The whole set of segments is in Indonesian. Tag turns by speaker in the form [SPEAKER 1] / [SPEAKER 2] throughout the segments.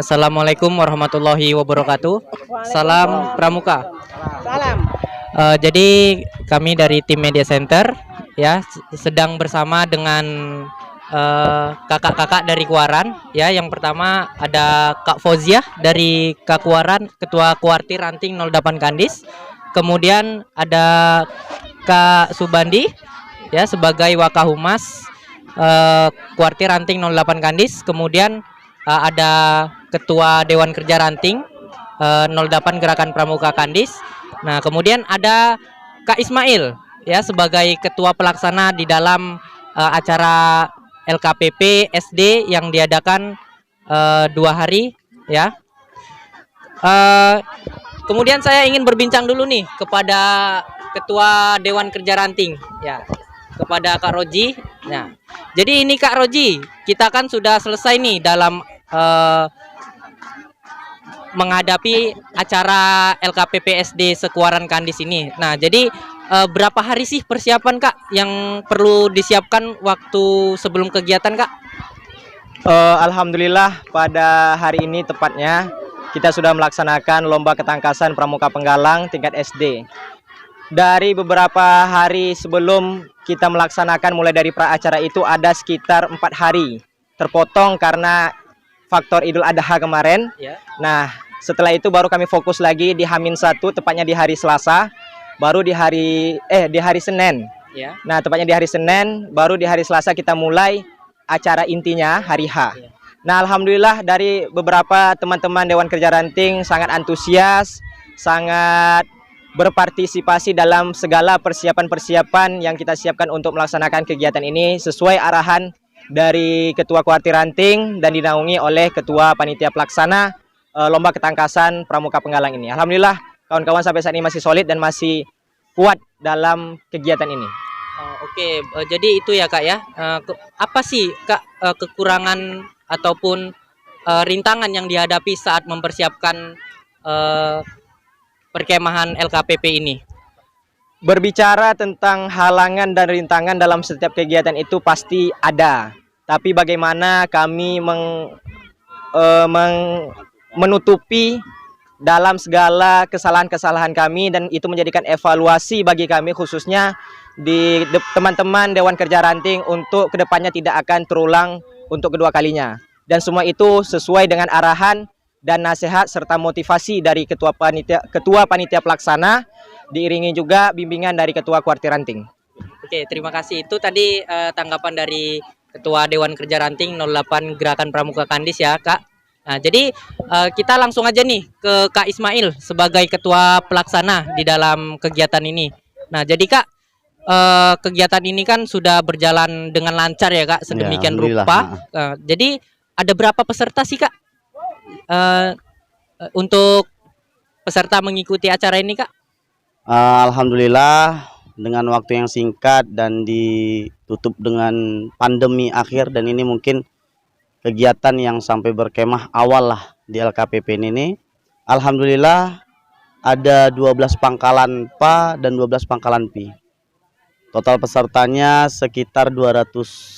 [SPEAKER 1] Assalamualaikum warahmatullahi wabarakatuh. Salam Pramuka.
[SPEAKER 2] Salam.
[SPEAKER 1] Jadi kami dari tim Media Center ya sedang bersama dengan kakak-kakak dari Kuaran ya. Yang pertama ada Kak Fauziah dari Kakuaran, Ketua Kuartir Ranting 08 Kandis. Kemudian ada Kak Subandi ya sebagai Wakahumas Kuartir Ranting 08 Kandis. Kemudian ada Ketua Dewan Kerja Ranting 08 Gerakan Pramuka Kandis. Nah, kemudian ada Kak Ismail ya sebagai ketua pelaksana di dalam acara LKPP SD yang diadakan 2 hari ya. Kemudian saya ingin berbincang dulu nih kepada Ketua Dewan Kerja Ranting ya, kepada Kak Roji. Nah, jadi ini Kak Roji, kita kan sudah selesai nih dalam menghadapi acara LKPP SD Sekuaran Kandis ini. Nah, jadi berapa hari sih persiapan Kak yang perlu disiapkan waktu sebelum kegiatan Kak?
[SPEAKER 2] Alhamdulillah pada hari ini tepatnya kita sudah melaksanakan lomba ketangkasan pramuka penggalang tingkat SD. Dari beberapa hari sebelum kita melaksanakan mulai dari pra acara itu ada sekitar 4 hari terpotong karena faktor Idul Adha kemarin.
[SPEAKER 1] Ya.
[SPEAKER 2] Nah, setelah itu baru kami fokus lagi di H-1 tepatnya di hari Selasa, baru di hari Senin.
[SPEAKER 1] Ya.
[SPEAKER 2] Nah, tepatnya di hari Senin, baru di hari Selasa kita mulai acara intinya hari H.
[SPEAKER 1] Ya.
[SPEAKER 2] Nah, alhamdulillah dari beberapa teman-teman Dewan Kerja Ranting sangat antusias, sangat berpartisipasi dalam segala persiapan-persiapan yang kita siapkan untuk melaksanakan kegiatan ini sesuai arahan dari Ketua Kuartir Ranting dan dinaungi oleh Ketua Panitia Pelaksana lomba ketangkasan pramuka penggalang ini. Alhamdulillah kawan-kawan sampai saat ini masih solid dan masih kuat dalam kegiatan ini.
[SPEAKER 1] Oke, jadi itu ya Kak ya. Apa sih Kak kekurangan ataupun rintangan yang dihadapi saat mempersiapkan perkemahan LKPP ini?
[SPEAKER 2] Berbicara tentang halangan dan rintangan dalam setiap kegiatan itu pasti ada. Tapi bagaimana kami menutupi dalam segala kesalahan-kesalahan kami, dan itu menjadikan evaluasi bagi kami khususnya di teman-teman Dewan Kerja Ranting untuk kedepannya tidak akan terulang untuk kedua kalinya. Dan semua itu sesuai dengan arahan dan nasihat serta motivasi dari Ketua Panitia Pelaksana, diiringi juga bimbingan dari Ketua Kuartir Ranting.
[SPEAKER 1] Oke, terima kasih. Itu tadi tanggapan dari Ketua Dewan Kerja Ranting 08 Gerakan Pramuka Kandis ya Kak. Nah, jadi kita langsung aja nih ke Kak Ismail sebagai Ketua Pelaksana di dalam kegiatan ini. Nah, jadi Kak, kegiatan ini kan sudah berjalan dengan lancar ya Kak, sedemikian rupa. Jadi ada berapa peserta sih Kak untuk peserta mengikuti acara ini Kak?
[SPEAKER 3] Alhamdulillah dengan waktu yang singkat dan ditutup dengan pandemi akhir, dan ini mungkin kegiatan yang sampai berkemah awal lah di LKPP ini. Alhamdulillah ada 12 pangkalan PA dan 12 pangkalan PI. Total pesertanya sekitar 205.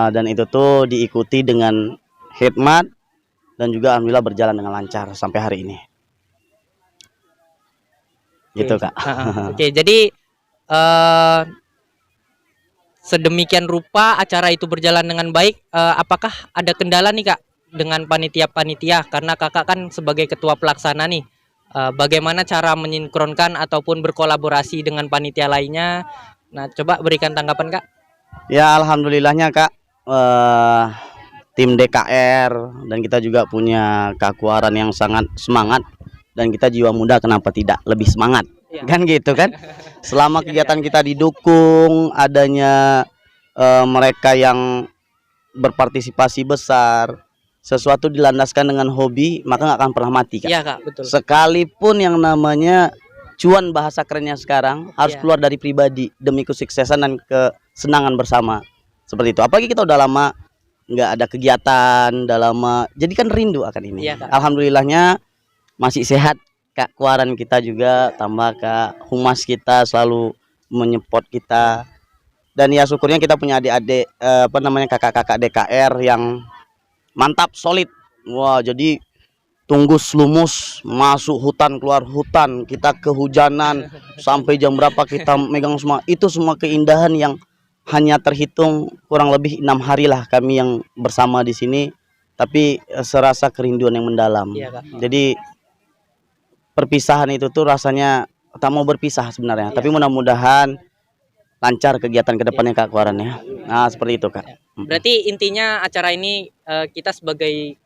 [SPEAKER 3] Dan itu tuh diikuti dengan khidmat dan juga alhamdulillah berjalan dengan lancar sampai hari ini. Gitu Kak.
[SPEAKER 1] Oke, jadi sedemikian rupa acara itu berjalan dengan baik. Apakah ada kendala nih Kak dengan panitia-panitia? Karena Kakak kan sebagai ketua pelaksana nih, bagaimana cara menyinkronkan ataupun berkolaborasi dengan panitia lainnya? Nah, coba berikan tanggapan Kak.
[SPEAKER 3] Ya, alhamdulillahnya Kak, tim DKR dan kita juga punya Kakuaran yang sangat semangat, dan kita jiwa muda kenapa tidak lebih semangat ya. Kan gitu kan. Selama kegiatan kita didukung adanya mereka yang berpartisipasi besar, sesuatu dilandaskan dengan hobi maka nggak akan pernah mati Kak.
[SPEAKER 1] Iya Kak, betul.
[SPEAKER 3] Sekalipun yang namanya cuan, bahasa kerennya sekarang, harus keluar dari pribadi demi kesuksesan dan kesenangan bersama. Seperti itu. Apalagi kita udah lama nggak ada kegiatan, udah lama, jadi kan rindu akan ini.
[SPEAKER 1] Iya, Kak.
[SPEAKER 3] Alhamdulillahnya masih sehat Kak Kuaran kita juga, tambah Kak Humas kita selalu menyepot kita. Dan ya syukurnya kita punya adik-adik kakak-kakak DKR yang mantap, solid. Wah, jadi tunggu slumus, masuk hutan, keluar hutan, kita kehujanan, sampai jam berapa kita megang semua. Itu semua keindahan yang hanya terhitung kurang lebih 6 hari lah kami yang bersama di sini. Tapi serasa kerinduan yang mendalam.
[SPEAKER 1] Iya, Kak.
[SPEAKER 3] Jadi perpisahan itu tuh rasanya tak mau berpisah sebenarnya.
[SPEAKER 1] Iya.
[SPEAKER 3] Tapi mudah-mudahan lancar kegiatan kedepannya Kak Kuaran ya. Nah seperti itu Kak.
[SPEAKER 1] Berarti intinya acara ini kita sebagai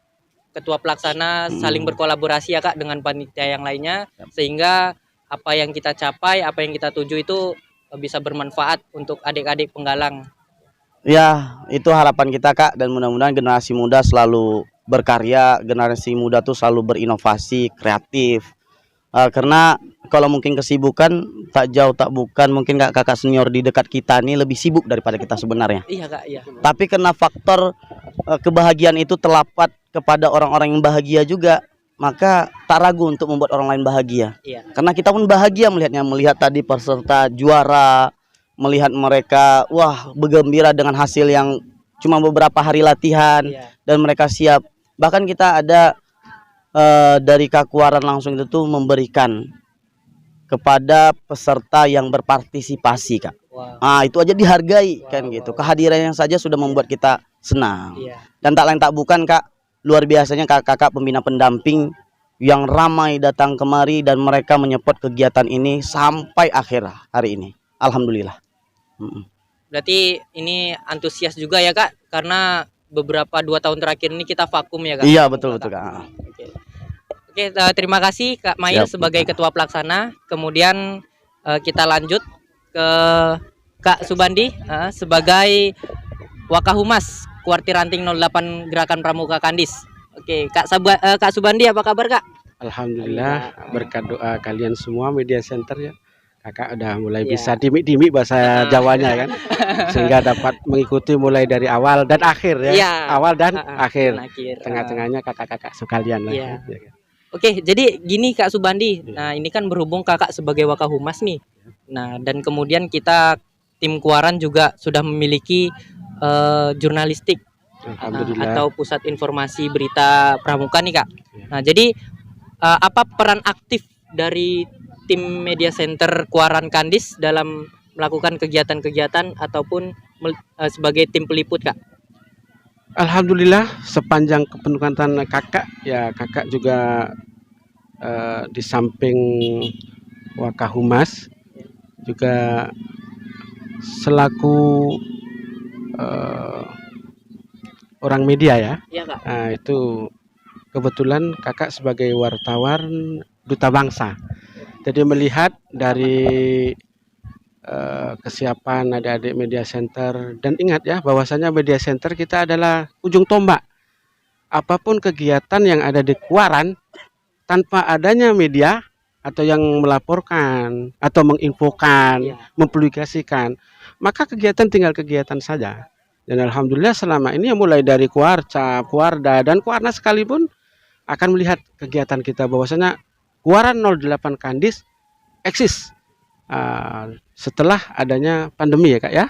[SPEAKER 1] ketua pelaksana saling berkolaborasi ya Kak dengan panitia yang lainnya, sehingga apa yang kita capai, apa yang kita tuju itu bisa bermanfaat untuk adik-adik penggalang.
[SPEAKER 3] Ya, itu harapan kita Kak, dan mudah-mudahan generasi muda selalu berkarya, generasi muda tuh selalu berinovasi, kreatif. Karena kalau mungkin kesibukan tak jauh tak bukan, mungkin kakak senior di dekat kita ini lebih sibuk daripada kita sebenarnya.
[SPEAKER 1] Iya Kak, iya.
[SPEAKER 3] Tapi karena faktor kebahagiaan itu terdapat kepada orang-orang yang bahagia juga, maka tak ragu untuk membuat orang lain bahagia.
[SPEAKER 1] Iya.
[SPEAKER 3] Karena kita pun bahagia melihatnya, melihat tadi peserta juara, melihat mereka wah bergembira dengan hasil yang cuma beberapa hari latihan,
[SPEAKER 1] Iya.
[SPEAKER 3] dan mereka siap. Bahkan kita ada dari Kak Kuaran langsung itu tuh memberikan kepada peserta yang berpartisipasi Kak.
[SPEAKER 1] Wow.
[SPEAKER 3] Ah itu aja dihargai kan gitu. Kehadirannya saja sudah membuat kita senang.
[SPEAKER 1] Iya.
[SPEAKER 3] Dan tak lain tak bukan Kak, luar biasanya kakak-kakak pembina pendamping yang ramai datang kemari dan mereka menyepot kegiatan ini sampai akhir hari ini. Alhamdulillah.
[SPEAKER 1] Berarti ini antusias juga ya Kak, karena beberapa 2 tahun terakhir ini kita vakum ya Kak.
[SPEAKER 3] Iya betul Kak.
[SPEAKER 1] Oke, terima kasih Kak Mail sebagai ketua pelaksana. Kemudian kita lanjut ke Kak Subandi sebagai Wakahumas Kuartir Ranting 08 Gerakan Pramuka Kandis. Oke, Kak Subandi apa kabar Kak?
[SPEAKER 4] Alhamdulillah, berkat doa kalian semua media center ya. Kakak udah mulai bisa dimik-dimik bahasa Jawanya kan, sehingga dapat mengikuti mulai dari awal dan akhir ya.
[SPEAKER 1] Iya.
[SPEAKER 4] Awal dan akhir.
[SPEAKER 1] Akhir.
[SPEAKER 4] Tengah-tengahnya kakak-kakak sekalian lah.
[SPEAKER 1] Iya.
[SPEAKER 4] Ya kan?
[SPEAKER 1] Oke, jadi gini Kak Subandi. Nah, ini kan berhubung Kakak sebagai Wakahumas nih. Nah, dan kemudian kita tim Kuaran juga sudah memiliki jurnalistik
[SPEAKER 4] Alhamdulillah.
[SPEAKER 1] atau pusat informasi berita pramuka nih Kak. Nah, jadi apa peran aktif dari tim media center Kuaran Kandis dalam melakukan kegiatan-kegiatan ataupun sebagai tim peliput Kak?
[SPEAKER 4] Alhamdulillah, sepanjang kependudukan kakak ya, kakak juga di samping Wakahumas juga selaku orang media ya.
[SPEAKER 1] Iya Kak.
[SPEAKER 4] Nah, itu kebetulan kakak sebagai wartawan Duta Bangsa. Jadi melihat dari kesiapan adik-adik media center, dan ingat ya bahwasanya media center kita adalah ujung tombak. Apapun kegiatan yang ada di Kuaran, tanpa adanya media atau yang melaporkan atau menginfokan, mempublikasikan, maka kegiatan tinggal kegiatan saja. Dan alhamdulillah selama ini mulai dari Kuarcap, Kuarda, dan Kuarnas sekalipun akan melihat kegiatan kita bahwasanya Kuaran 08 Kandis eksis setelah adanya pandemi ya Kak ya.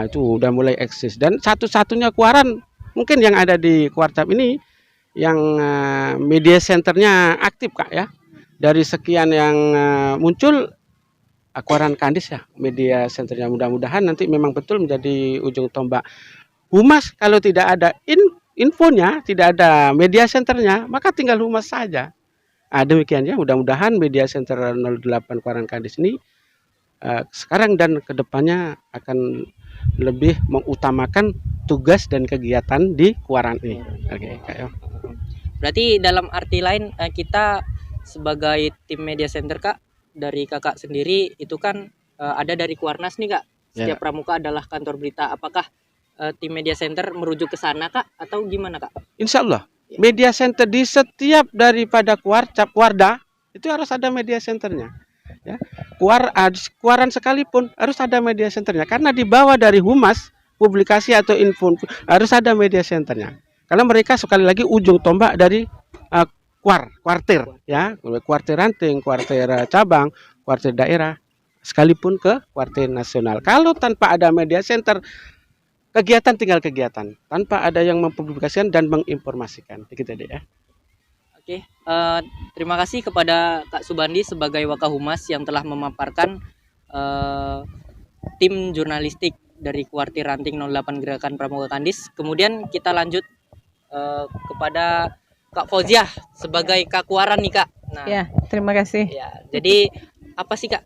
[SPEAKER 4] Itu udah mulai eksis, dan satu-satunya Kuaran mungkin yang ada di Kuarcap ini yang media centernya aktif Kak ya. Dari sekian yang muncul, Kuaran Kandis ya media centernya, mudah-mudahan nanti memang betul menjadi ujung tombak. Humas kalau tidak ada infonya, tidak ada media centernya, maka tinggal humas saja. Demikian ya, mudah-mudahan media center 08 Kuaran Kandis ini sekarang dan kedepannya akan lebih mengutamakan tugas dan kegiatan di Kuaran ini. Oke, Kak.
[SPEAKER 1] Berarti dalam arti lain kita sebagai tim media center Kak, dari kakak sendiri itu kan ada dari Kuarnas nih Kak. Setiap pramuka adalah kantor berita. Apakah tim media center merujuk ke sana Kak atau gimana Kak?
[SPEAKER 4] Insya Allah media center di setiap daripada Kuarcap, Kuarda itu harus ada media centernya. Ya. Kuaran sekalipun harus ada media centernya, karena di bawah dari humas publikasi atau info harus ada media centernya. Karena mereka sekali lagi ujung tombak dari kuartir ya, kuartir ranting, kuartir cabang, kuartir daerah, sekalipun ke kuartir nasional. Kalau tanpa ada media center, kegiatan tinggal kegiatan tanpa ada yang mempublikasikan dan menginformasikan. Begitu deh ya.
[SPEAKER 1] Oke, terima kasih kepada Kak Subandi sebagai Wakahumas yang telah memaparkan tim jurnalistik dari Kuartir Ranting 08 Gerakan Pramuka Kandis. Kemudian kita lanjut kepada Kak Fauziah sebagai Kakuaran nih Kak. Nah,
[SPEAKER 5] Ya, terima kasih.
[SPEAKER 1] ya, jadi apa sih Kak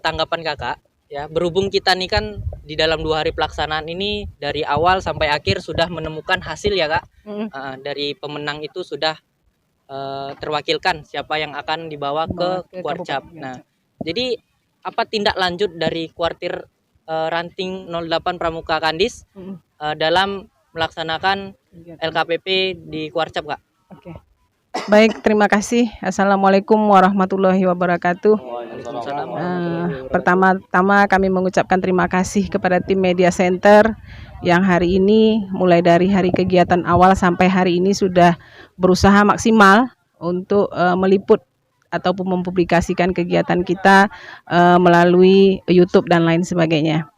[SPEAKER 1] tanggapan Kakak? Ya, berhubung kita nih kan di dalam 2 hari pelaksanaan ini dari awal sampai akhir sudah menemukan hasil ya Kak. Dari pemenang itu sudah terwakilkan siapa yang akan dibawa ke Kuarcap. Nah, jadi apa tindak lanjut dari Kuartir Ranting 08 Pramuka Kandis dalam melaksanakan LKPP di Kuarcap, Kak?
[SPEAKER 5] Oke. Baik, terima kasih. Assalamualaikum warahmatullahi wabarakatuh. Pertama-tama kami mengucapkan terima kasih kepada tim Media Center yang hari ini mulai dari hari kegiatan awal sampai hari ini sudah berusaha maksimal untuk meliput ataupun mempublikasikan kegiatan kita melalui YouTube dan lain sebagainya.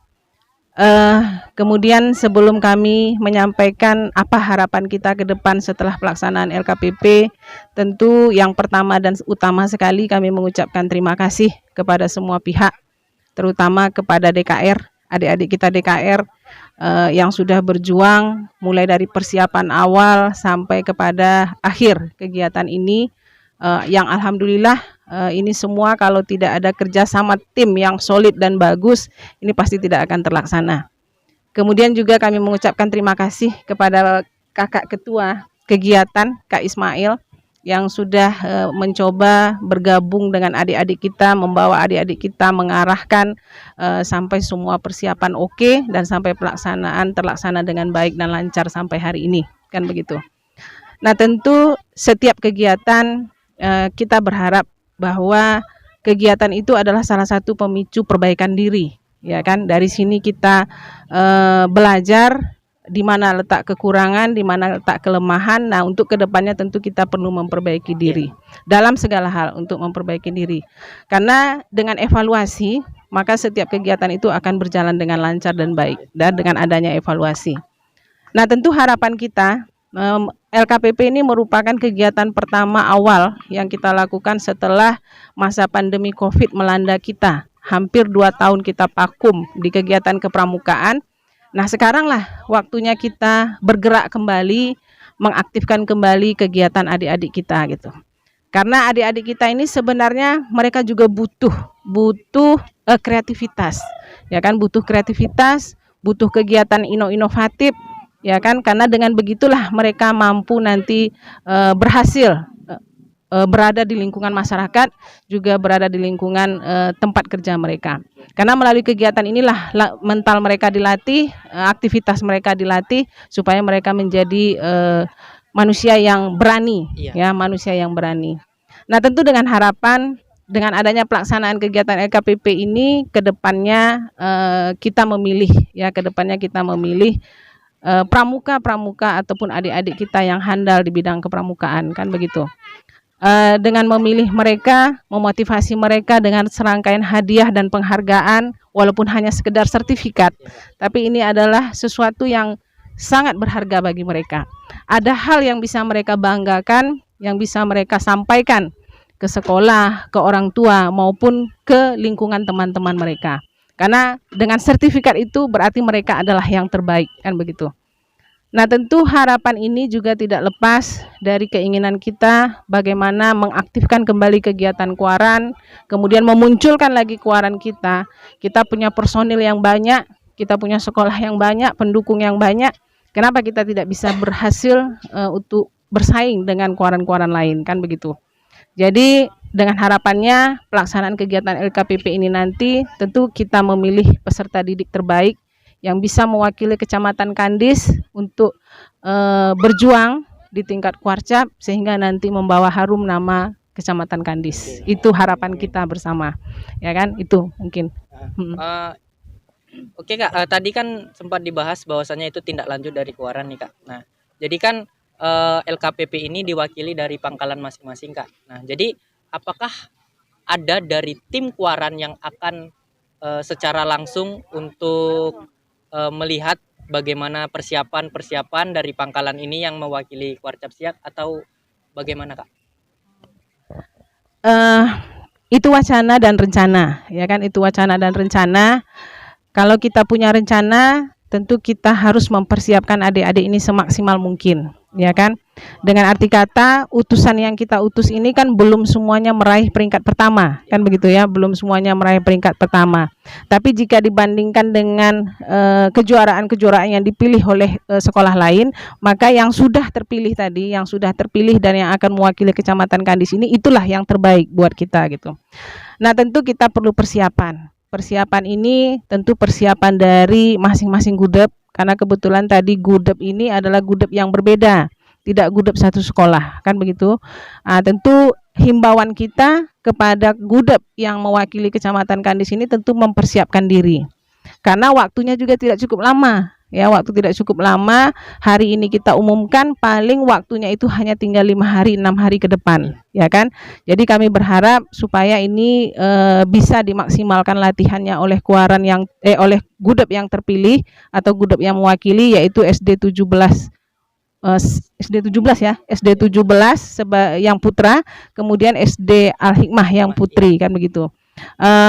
[SPEAKER 5] Kemudian sebelum kami menyampaikan apa harapan kita ke depan setelah pelaksanaan LKPP, tentu yang pertama dan utama sekali kami mengucapkan terima kasih kepada semua pihak, terutama kepada DKR, adik-adik kita DKR yang sudah berjuang mulai dari persiapan awal sampai kepada akhir kegiatan ini, yang alhamdulillah ini semua kalau tidak ada kerjasama tim yang solid dan bagus, ini pasti tidak akan terlaksana. Kemudian juga kami mengucapkan terima kasih kepada kakak ketua kegiatan, Kak Ismail, yang sudah mencoba bergabung dengan adik-adik kita, membawa adik-adik kita, mengarahkan sampai semua persiapan oke, dan sampai pelaksanaan terlaksana dengan baik dan lancar sampai hari ini, kan begitu. Nah, tentu setiap kegiatan kita berharap bahwa kegiatan itu adalah salah satu pemicu perbaikan diri, ya kan? Dari sini kita belajar di mana letak kekurangan, di mana letak kelemahan. Nah, untuk kedepannya tentu kita perlu memperbaiki diri dalam segala hal untuk memperbaiki diri. Karena dengan evaluasi, maka setiap kegiatan itu akan berjalan dengan lancar dan baik, dan dengan adanya evaluasi. Nah, tentu harapan kita LKPP ini merupakan kegiatan pertama awal yang kita lakukan setelah masa pandemi COVID melanda kita. Hampir 2 tahun kita vakum di kegiatan kepramukaan. Nah, sekaranglah waktunya kita bergerak kembali, mengaktifkan kembali kegiatan adik-adik kita gitu. Karena adik-adik kita ini sebenarnya mereka juga butuh kreativitas, ya kan? Butuh kreativitas, butuh kegiatan inovatif. Ya kan, karena dengan begitulah mereka mampu nanti berhasil berada di lingkungan masyarakat, juga berada di lingkungan tempat kerja mereka. Karena melalui kegiatan inilah mental mereka dilatih, aktivitas mereka dilatih supaya mereka menjadi manusia yang berani, ya, manusia yang berani. Nah, tentu dengan harapan dengan adanya pelaksanaan kegiatan LKPP ini, kedepannya kita memilih, ya, kedepannya kita memilih pramuka ataupun adik-adik kita yang handal di bidang kepramukaan, kan begitu. Dengan memilih mereka, memotivasi mereka dengan serangkaian hadiah dan penghargaan, walaupun hanya sekedar sertifikat, tapi ini adalah sesuatu yang sangat berharga bagi mereka. Ada hal yang bisa mereka banggakan, yang bisa mereka sampaikan ke sekolah, ke orang tua, maupun ke lingkungan teman-teman mereka. Karena dengan sertifikat itu berarti mereka adalah yang terbaik, kan begitu. Nah, tentu harapan ini juga tidak lepas dari keinginan kita bagaimana mengaktifkan kembali kegiatan Kuaran, kemudian memunculkan lagi Kuaran kita. Kita punya personil yang banyak, kita punya sekolah yang banyak, pendukung yang banyak. Kenapa kita tidak bisa berhasil untuk bersaing dengan Kuaran-Kuaran lain, kan begitu. Jadi dengan harapannya pelaksanaan kegiatan LKPP ini nanti tentu kita memilih peserta didik terbaik yang bisa mewakili Kecamatan Kandis untuk berjuang di tingkat Kuarcap sehingga nanti membawa harum nama Kecamatan Kandis. Itu harapan kita bersama, ya kan? Itu mungkin.
[SPEAKER 1] Oke Kak, tadi kan sempat dibahas bahwasannya itu tindak lanjut dari Kuaran nih Kak. Nah, jadi kan LKPP ini diwakili dari pangkalan masing-masing Kak. Nah, jadi apakah ada dari tim Kuaran yang akan secara langsung untuk melihat bagaimana persiapan dari Pangkalan ini yang mewakili Kuarcap Siak atau bagaimana Kak?
[SPEAKER 5] Itu wacana dan rencana, ya kan? Itu wacana dan rencana. Kalau kita punya rencana, tentu kita harus mempersiapkan adik-adik ini semaksimal mungkin, ya kan? Dengan arti kata, utusan yang kita utus ini kan belum semuanya meraih peringkat pertama, kan begitu ya? Belum semuanya meraih peringkat pertama. Tapi jika dibandingkan dengan kejuaraan-kejuaraan yang dipilih oleh sekolah lain, maka yang sudah terpilih tadi, yang sudah terpilih dan yang akan mewakili Kecamatan Kandis ini, itulah yang terbaik buat kita gitu. Nah, tentu kita perlu persiapan. Persiapan ini tentu persiapan dari masing-masing gudep, karena kebetulan tadi gudep ini adalah gudep yang berbeda, tidak gudep satu sekolah, kan begitu. Tentu himbauan kita kepada gudep yang mewakili Kecamatan Kandis ini tentu mempersiapkan diri, karena waktunya juga tidak cukup lama. Ya, waktu tidak cukup lama. Hari ini kita umumkan, paling waktunya itu hanya tinggal 5 hari, 6 hari ke depan, ya kan? Jadi kami berharap supaya ini bisa dimaksimalkan latihannya oleh oleh gudep yang terpilih atau gudep yang mewakili, yaitu SD 17 ya, SD 17 yang putra, kemudian SD Al Hikmah yang putri, kan begitu.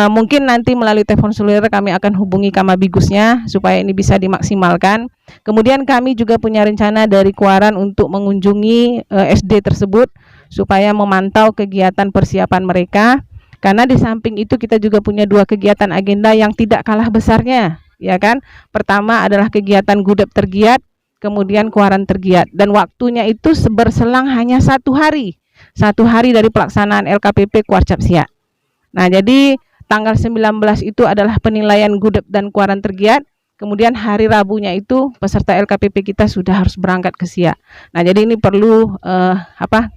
[SPEAKER 5] Mungkin nanti melalui telepon seluler kami akan hubungi Kamabigusnya supaya ini bisa dimaksimalkan. Kemudian kami juga punya rencana dari Kuaran untuk mengunjungi SD tersebut supaya memantau kegiatan persiapan mereka. Karena di samping itu kita juga punya 2 kegiatan agenda yang tidak kalah besarnya, ya kan? Pertama adalah kegiatan gudep tergiat, kemudian Kuaran tergiat, dan waktunya itu berselang hanya 1 hari. 1 hari dari pelaksanaan LKPP Kuarcap Siak. Nah, jadi tanggal 19 itu adalah penilaian gudep dan Kuaran tergiat. Kemudian hari Rabunya itu peserta LKPP kita sudah harus berangkat ke Siak. Nah, jadi ini perlu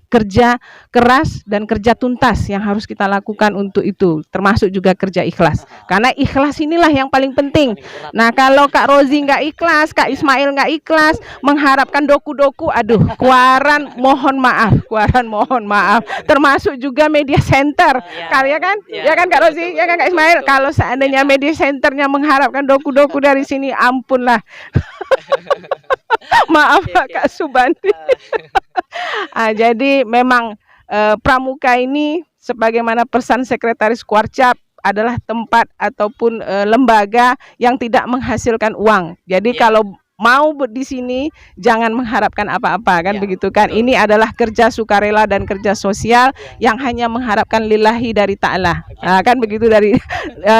[SPEAKER 5] kerja keras dan kerja tuntas yang harus kita lakukan untuk itu, termasuk juga kerja ikhlas. Karena ikhlas inilah yang paling penting. Nah, kalau Kak Rozi nggak ikhlas, Kak Ismail nggak ikhlas, mengharapkan doku-doku, aduh, Kuaran mohon maaf. Termasuk juga media center, ya kan? Ya kan Kak Rozi, ya kan Kak Ismail? Kalau seandainya media centernya mengharapkan doku-doku dari sini, ampunlah. Maaf Kak Subandi. Jadi memang Pramuka ini sebagaimana pesan Sekretaris Kuarcap adalah tempat ataupun lembaga yang tidak menghasilkan uang. Jadi kalau mau di sini jangan mengharapkan apa-apa, kan begitu kan. Betul. Ini adalah kerja sukarela dan kerja sosial yang hanya mengharapkan lillahi dari ta'ala, kan begitu, dari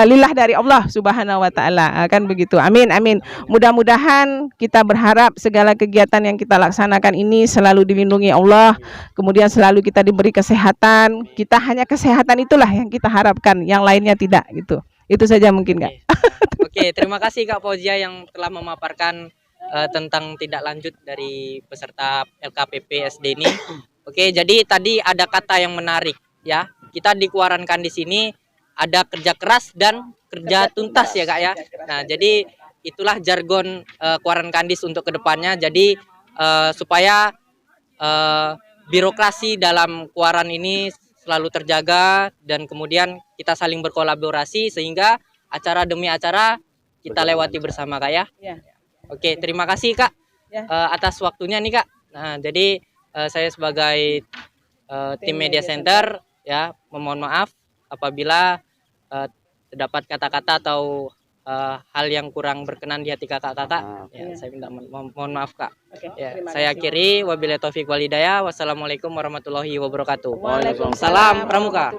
[SPEAKER 5] lillah dari Allah subhanahu wa ta'ala, kan begitu. Amin, amin. Mudah-mudahan kita berharap segala kegiatan yang kita laksanakan ini selalu dilindungi Allah, kemudian selalu kita diberi kesehatan. Kita hanya kesehatan itulah yang kita harapkan, yang lainnya tidak gitu. Itu saja mungkin Kak.
[SPEAKER 1] Oke, terima kasih Kak Fauzia yang telah memaparkan tentang tidak lanjut dari peserta LKPP SD ini. Oke, jadi tadi ada kata yang menarik ya. Kita di Kuaran Kandis ini ada kerja keras dan kerja tuntas ya Kak ya. Nah, jadi itulah jargon Kuaran Kandis untuk kedepannya. Jadi supaya birokrasi dalam Kuaran ini selalu terjaga dan kemudian kita saling berkolaborasi sehingga acara demi acara kita lewati bersama Kak ya. Oke, terima kasih Kak atas waktunya nih Kak. Nah, jadi saya sebagai tim media center ya memohon maaf apabila terdapat kata-kata atau hal yang kurang berkenan di hati kakak-kakak. Ya, saya minta mohon maaf Kak. Ya, saya akhiri, wabillahi taufik wal hidayah. Wassalamualaikum warahmatullahi wabarakatuh. Waalaikumsalam Pramuka.